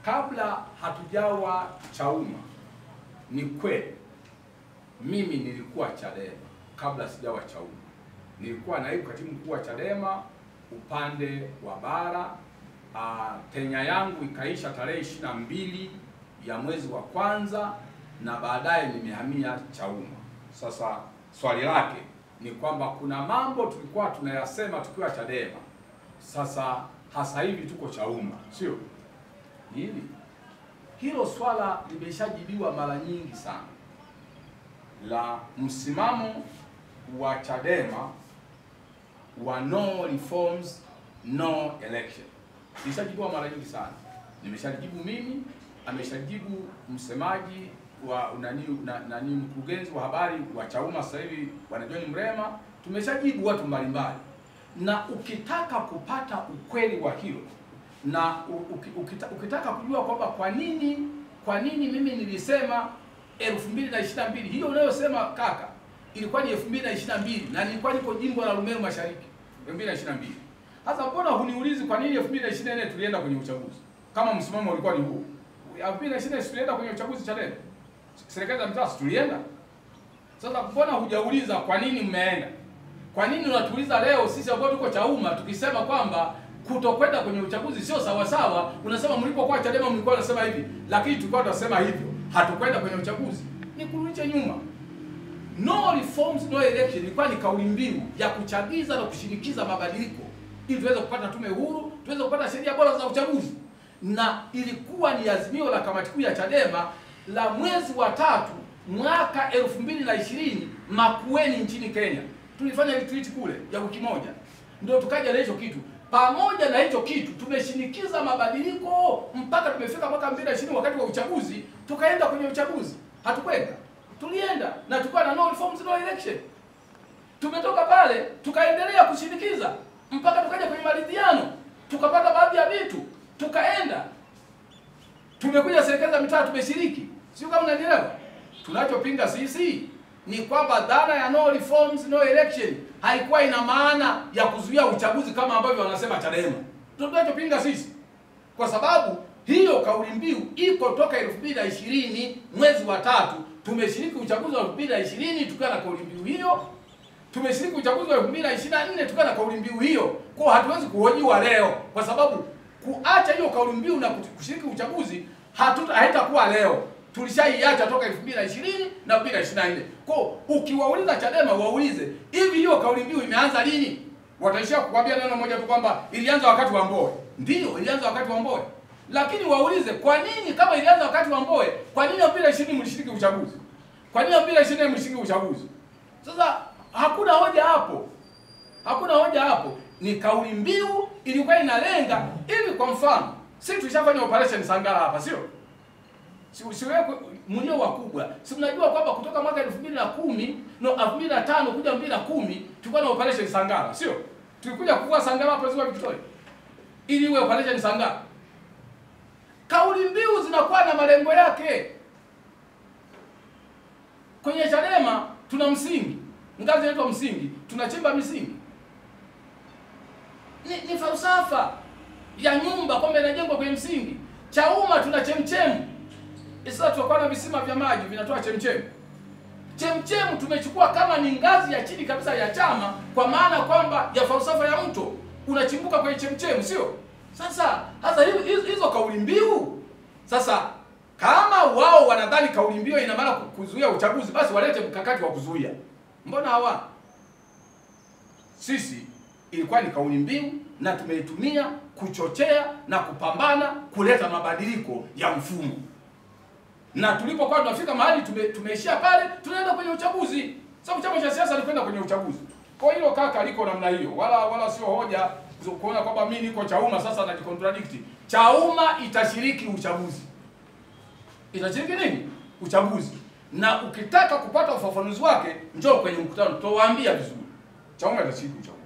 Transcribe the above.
kabla hatujawa Chauma, ni kweli mimi nilikuwa Chadema kabla sijawa Chauma. Nilikuwa naibu katibu mkuu wa Chadema upande wa bara. Tenya yangu ikaisha tarehe 22 ya mwezi wa kwanza, na baadaye nimehamia Chauma. Sasa swali lake ni kwamba kuna mambo tulikuwa tunayasema tukiwa Chadema, sasa hasa hivi tuko Chauma, sio hilo swala limeshajibiwa mara nyingi sana, la msimamo wa Chadema wa no reforms no election. Nimeshajibiwa mara nyingi sana. Nimeshajibu mimi, ameshajibu msemaji wa nani mkurugenzi wa habari wa Chauma sasa hivi Bwana John Mrema, tumeshajibu watu mbalimbali. Na ukitaka kupata ukweli wa hilo, na ukitaka kujua kwamba kwa nini mimi nilisema 2022, hiyo unayosema kaka ilikuwa ni 2022 na nilikuwa niko jimbo la Rumeru Mashariki 2022. Sasa mbona huniulizi kwa nini 2024 tulienda kwenye uchaguzi? Kama msimamo ulikuwa ni huu. 2024 tulienda kwenye uchaguzi Chadema. Serikali za mtaa tulienda. Sasa mbona hujauliza kwa nini mmeenda? Kwa nini unatuuliza leo sisi ambao tuko Chauma tukisema kwamba kutokwenda kwenye uchaguzi sio sawa sawa? Unasema mlipokuwa Chadema mlikuwa unasema hivi, lakini tulikuwa tunasema hivyo, hatukwenda kwenye uchaguzi. Ni kurudisha nyuma. No reforms no election ilikuwa ni kauli mbiu ya kuchagiza na kushinikiza mabadiliko ili tuweze kupata tume huru, tuweze kupata sheria bora za uchaguzi. Na ilikuwa ni azimio la kamati kuu ya Chadema la mwezi wa 3 mwaka 2020 Makueni nchini Kenya. Tulifanya retreat kule ya wiki moja. Ndio tukaja na hicho kitu. Pamoja na hicho kitu tumeshinikiza mabadiliko mpaka tumefika mwaka 2020 wakati wa uchaguzi, tukaenda kwenye uchaguzi. Hatukwenda. Tulienda na tulikuwa na no reforms no election. Tumetoka pale tukaendelea kushinikiza mpaka tukaja kwenye maridhiano, tukapata baadhi ya vitu, tukaenda. Tumekuja serikali za mitaa tumeshiriki. Sio kama unanielewa? Tunachopinga sisi ni kwamba dhana ya no reforms no election haikuwa ina maana ya kuzuia uchaguzi kama ambavyo wanasema Chadema. Tunachopinga sisi, kwa sababu hiyo kauli mbiu iko toka 2020 mwezi wa 3. Tumeshiriki uchaguzi wa 2020 tukiwa na kauli mbiu hiyo. Tumeshiriki uchaguzi wa 2024 tukiwa na kauli mbiu hiyo. Kwa hatuwezi kuhojiwa leo, kwa sababu kuacha hiyo kauli mbiu na kushiriki uchaguzi haitakuwa leo. Tulishaiacha toka 2020 na 2024. Kwa ukiwauliza Chadema waulize, hivi hiyo kauli mbiu imeanza lini? Wataishia kukwambia neno moja tu kwamba ilianza wakati wa Mbowe. Ndio, ilianza wakati wa Mbowe. Lakini waulize kwa nini, kama ilianza wakati wa Mbowe, kwa nini 2020 mlishiriki uchaguzi? Kwa nini 2024 mlishiriki uchaguzi? Sasa hakuna hoja hapo. Hakuna hoja hapo. Ni kauli mbiu ilikuwa inalenga hivi. Kwa mfano, sisi tulishafanya operation Sangara hapa, sio? Siwewe mlio wakubwa. Si mnajua kwamba kutoka mwaka 2010 2005 kuja 2010 tulikuwa na operation Sangara, sio? Tulikuja kuvua Sangara hapa Ziwa Victoria. Ili iwe operation Sangara. Kauli mbiu zinakuwa na malengo yake. Kwenye Chadema tuna msingi. Ngazi inaitwa msingi. Tunachimba misingi. Ni falsafa ya nyumba kwamba inajengwa kwenye msingi. Chauma tuna chemchemu. Sasa tutakuwa na visima vya maji vinatoa chemchemu. Chemchemu tumechukua kama ni ngazi ya chini kabisa ya chama, kwa maana kwamba ya falsafa ya mto unachimbuka kwenye chemchemu, sio? Sasa hizo kauli mbiu, sasa kama wao wanadhani kauli mbiu ina maana kuzuia uchaguzi, basi walete mkakati wa kuzuia. Mbona hawa? Sisi ilikuwa ni kauli mbiu na tumeitumia kuchochea na kupambana kuleta mabadiliko ya mfumo. Na tulipokuwa tunafika mahali tumeishia pale, tunaenda kwenye uchaguzi. Sababu chama cha siasa ni kwenda kwenye uchaguzi. Kwa hiyo kaka liko namna hiyo. Wala sio hoja kuona kwamba mimi niko Chauma sasa na contradict. Chauma itashiriki uchaguzi. Itashiriki nini? Uchaguzi. Na ukitaka kupata ufafanuzi wake, njoo kwenye mkutano, tutawaambia vizuri. Chauma itashiriki uchaguzi.